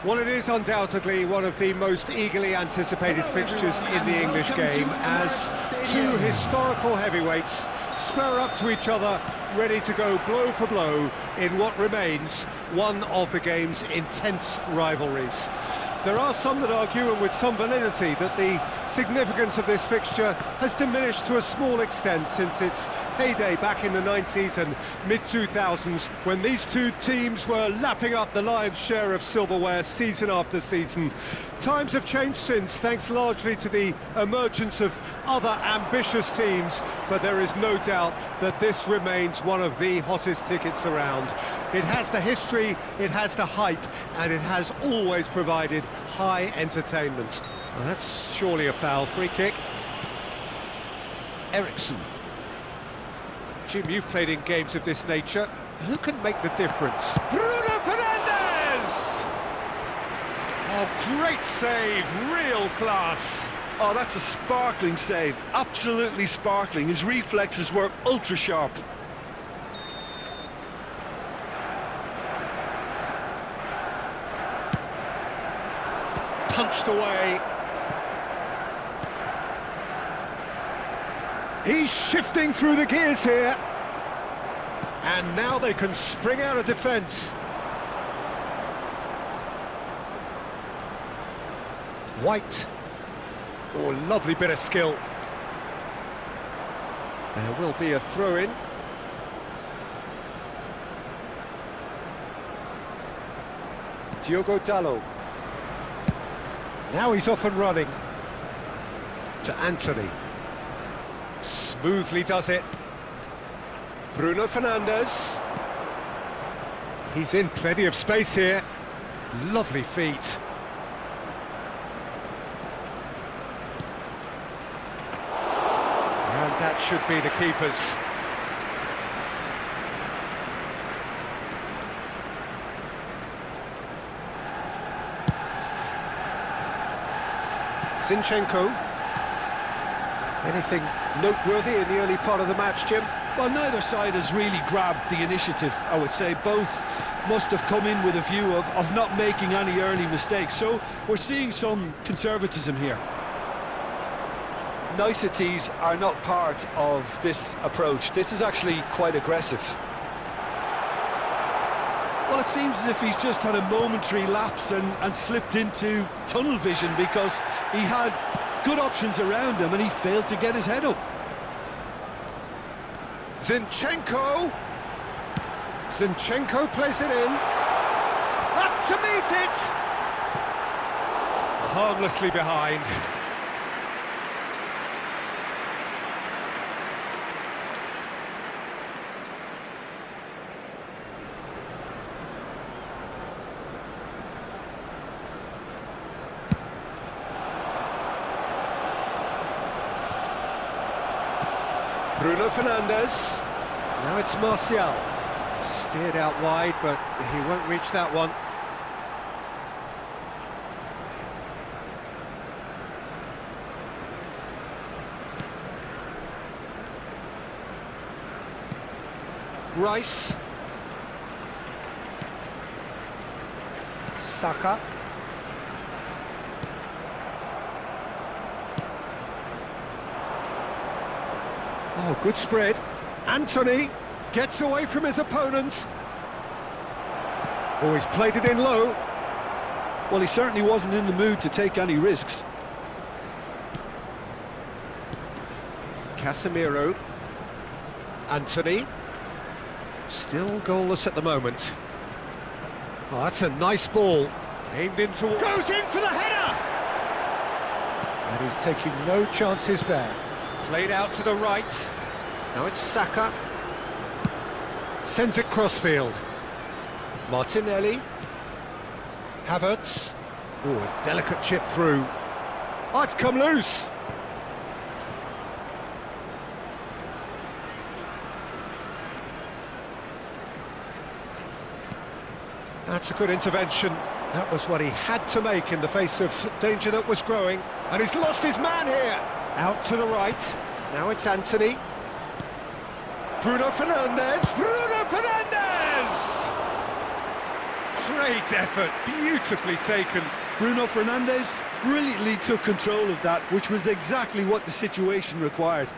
Well, it is undoubtedly one of the most eagerly anticipated fixtures in the English game, as two historical heavyweights square up to each other, ready to go blow for blow in what remains one of the game's intense rivalries. There are some that argue, and with some validity, that the significance of this fixture has diminished to a small extent since its heyday back in the 90s and mid-2000s, when these two teams were lapping up the lion's share of silverware season after season. Times have changed since, thanks largely to the emergence of other ambitious teams, but there is no doubt that this remains one of the hottest tickets around. It has the history, it has the hype, and it has always provided high entertainment. Well, that's surely a foul. Free kick. Ericsson. Jim, you've played in games of this nature. Who can make the difference? Bruno Fernandes! Oh, great save, real class. Oh, that's a sparkling save, absolutely sparkling. His reflexes were ultra sharp. Punched away. He's shifting through the gears here. And now they can spring out of defence. White. Oh, lovely bit of skill. There will be a throw-in. Diogo Dalot. Now he's off and running. To Anthony. Smoothly does it. Bruno Fernandes. He's in plenty of space here. Lovely feet. And that should be the keeper's. Zinchenko. Anything noteworthy in the early part of the match, Jim? Well, neither side has really grabbed the initiative, I would say. Both must have come in with a view of not making any early mistakes. So we're seeing some conservatism here. Niceties are not part of this approach. This is actually quite aggressive. Well, it seems as if he's just had a momentary lapse and slipped into tunnel vision, because he had good options around him and he failed to get his head up. Zinchenko! Zinchenko plays it in. Up to meet it! Harmlessly behind. Bruno Fernandes. Now it's Martial. Steered out wide, but he won't reach that one. Rice. Saka. Oh, good spread. Anthony gets away from his opponent. Oh, he's played it in low. Well, he certainly wasn't in the mood to take any risks. Casemiro. Anthony. Still goalless at the moment. Oh, that's a nice ball. Aimed into... Goes in for the header! And he's taking no chances there. Played out to the right. Now it's Saka. Sends it crossfield. Martinelli. Havertz. Oh, a delicate chip through. Oh, it's come loose. That's a good intervention. That was what he had to make in the face of danger that was growing. And he's lost his man here. Out to the right. Now it's Anthony. Bruno Fernandes. Bruno Fernandes! Great effort, beautifully taken. Bruno Fernandes brilliantly took control of that, which was exactly what the situation required.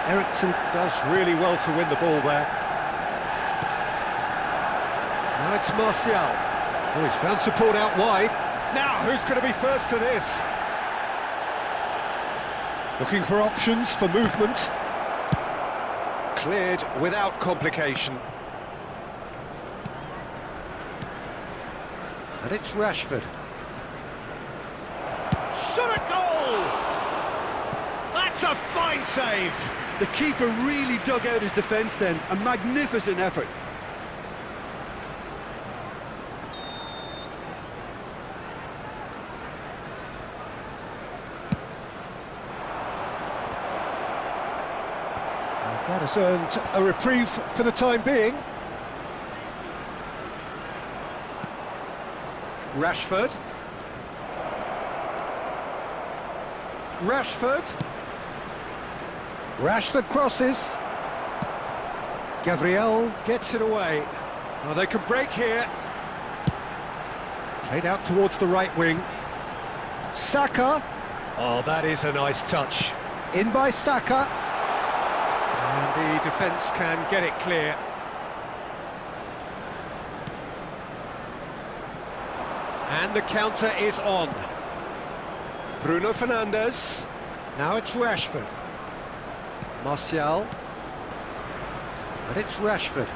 Ericsson does really well to win the ball there. Now it's Martial. Oh, he's found support out wide. Now, who's going to be first to this? Looking for options for movement. Cleared without complication. And it's Rashford. Shot at goal! That's a fine save! The keeper really dug out his defence then, a magnificent effort. That has earned a reprieve for the time being. Rashford. Rashford crosses. Gabriel gets it away. Oh, they can break here. Played out towards the right wing. Saka. Oh, that is a nice touch. In by Saka. And the defence can get it clear. And the counter is on. Bruno Fernandes. Now it's Rashford. Martial. And it's Rashford.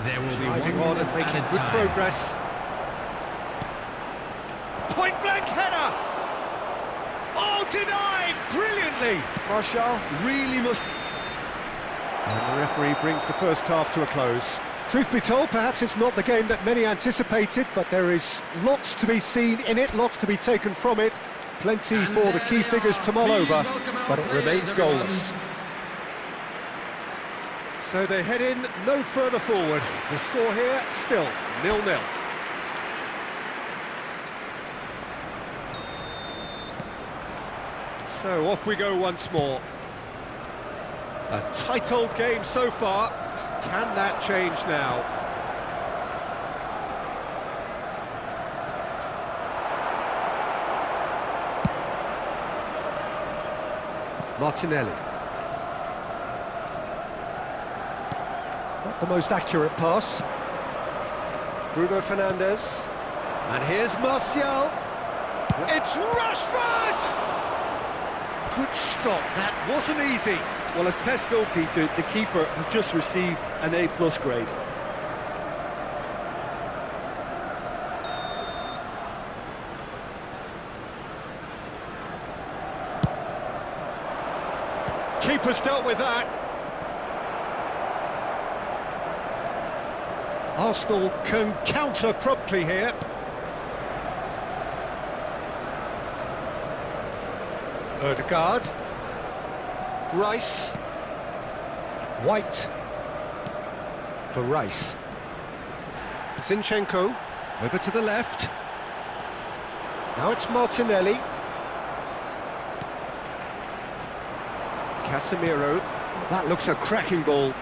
Driving on and making good progress. Point blank header! Oh, denied! Brilliantly! Martial really must... And the referee brings the first half to a close. Truth be told, perhaps it's not the game that many anticipated, but there is lots to be seen in it, lots to be taken from it. Plenty for the key figures to mull over, but it remains goalless. So they head in no further forward. The score here, still 0-0. So off we go once more. A tight old game so far. Can that change now? Martinelli. Not the most accurate pass. Bruno Fernandes. And here's Martial. It's Rashford! Good stop, that wasn't easy. Well, as test goalkeeper, the keeper has just received an A+ grade. Keeper's dealt with that. Arsenal can counter promptly here. Ødegaard. Rice. White. For Rice. Zinchenko. Over to the left. Now it's Martinelli. Casemiro. Oh, that looks a cracking ball.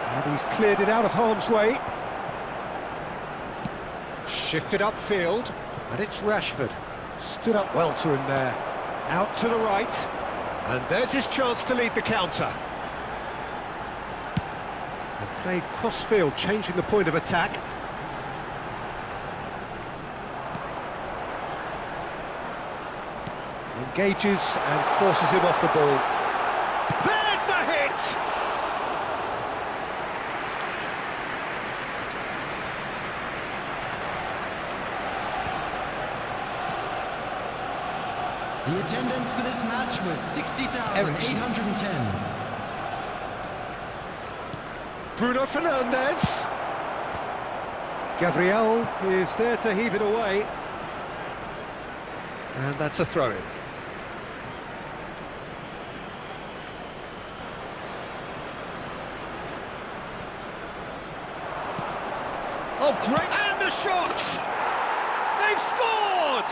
And he's cleared it out of harm's way. Shifted upfield. And it's Rashford. Stood up well to him there. Out to the right. And there's his chance to lead the counter. And played cross-field, changing the point of attack. Engages and forces him off the ball. There's the hit! The attendance for this match was 60,810. Bruno Fernandes. Gabriel is there to heave it away. And that's a throw-in. Oh, great! And the shot! They've scored!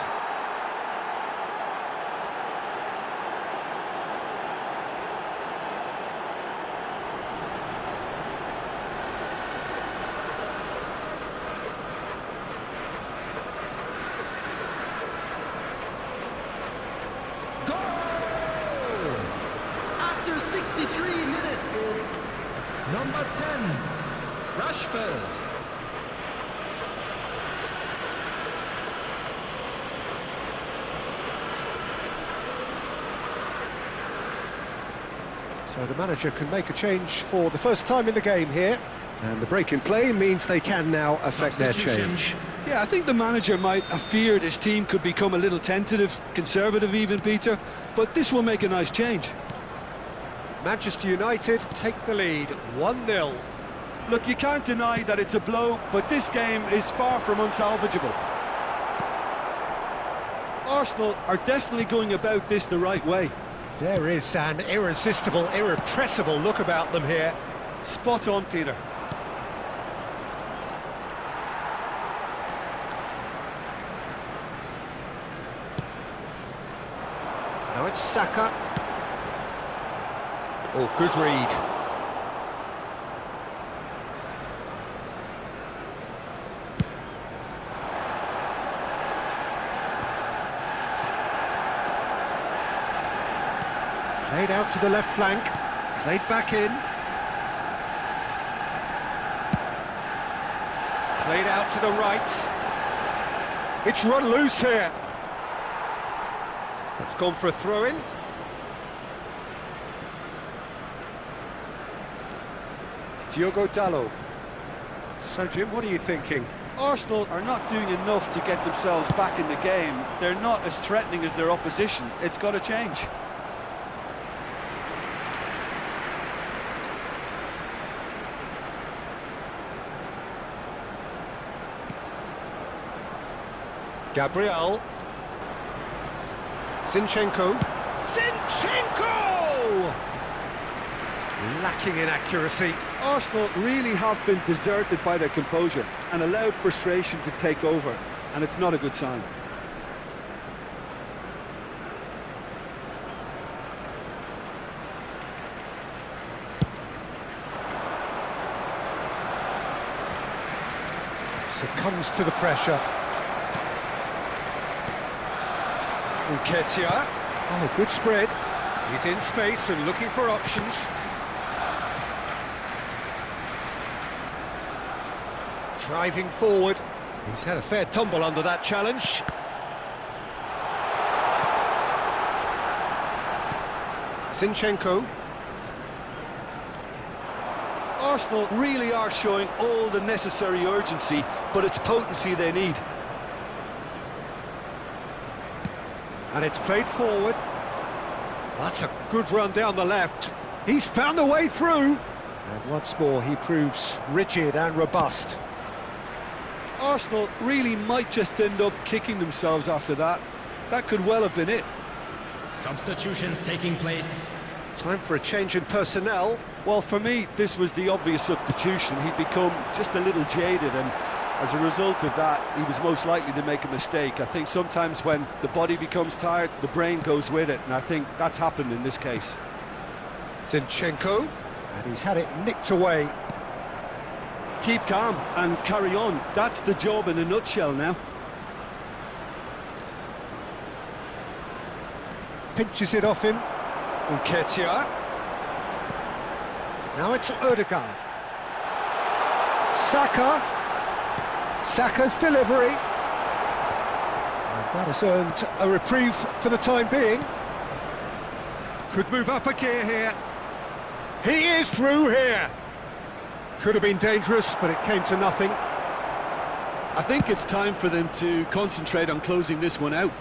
Goal! After 63 minutes is number 10, Rashford. So the manager can make a change for the first time in the game here. And the break in play means they can now affect their change. Yeah, I think the manager might have feared his team could become a little tentative, conservative even, Peter, but this will make a nice change. Manchester United take the lead, 1-0. Look, you can't deny that it's a blow, but this game is far from unsalvageable. Arsenal are definitely going about this the right way. There is an irresistible, irrepressible look about them here. Spot on, Peter. Now it's Saka. Oh, good read. Played out to the left flank. Played back in. Played out to the right. It's run loose here. It's gone for a throw-in. Diogo Dalot. So, Jim, what are you thinking? Arsenal are not doing enough to get themselves back in the game. They're not as threatening as their opposition. It's got to change. Gabriel. Zinchenko. Zinchenko! Lacking in accuracy. Arsenal really have been deserted by their composure and allowed frustration to take over, and it's not a good sign. Succumbs to the pressure. Nketiah. Oh, good spread. He's in space and looking for options. Driving forward. He's had a fair tumble under that challenge. Zinchenko. Arsenal really are showing all the necessary urgency, but it's potency they need. And it's played forward. That's a good run down the left. He's found a way through. And once more, he proves rigid and robust. Arsenal really might just end up kicking themselves after that. That could well have been it. Substitutions taking place. Time for a change in personnel. Well, for me, this was the obvious substitution. He'd become just a little jaded, and as a result of that, he was most likely to make a mistake. I think sometimes when the body becomes tired, the brain goes with it, and I think that's happened in this case. Zinchenko, and he's had it nicked away. Keep calm and carry on. That's the job in a nutshell now. Pinches it off him. Nketiah. Now it's Odegaard. Saka. Saka's delivery. And that has earned a reprieve for the time being. Could move up a gear here. He is through here. Could have been dangerous, but it came to nothing. I think it's time for them to concentrate on closing this one out.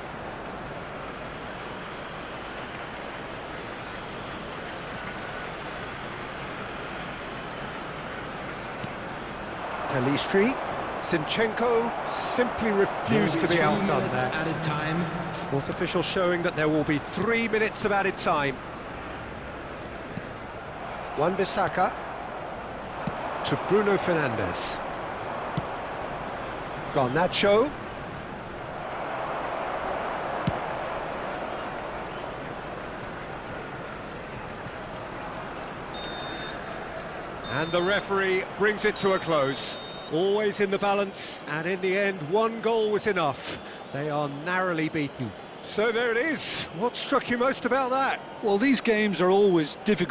Pelistri. Zinchenko simply refused to be outdone there. Added time. Fourth official showing that there will be 3 minutes of added time. Wan-Bissaka to Bruno Fernandes. Garnacho. And the referee brings it to a close. Always in the balance, and in the end, one goal was enough. They are narrowly beaten. So there it is. What struck you most about that? Well, these games are always difficult.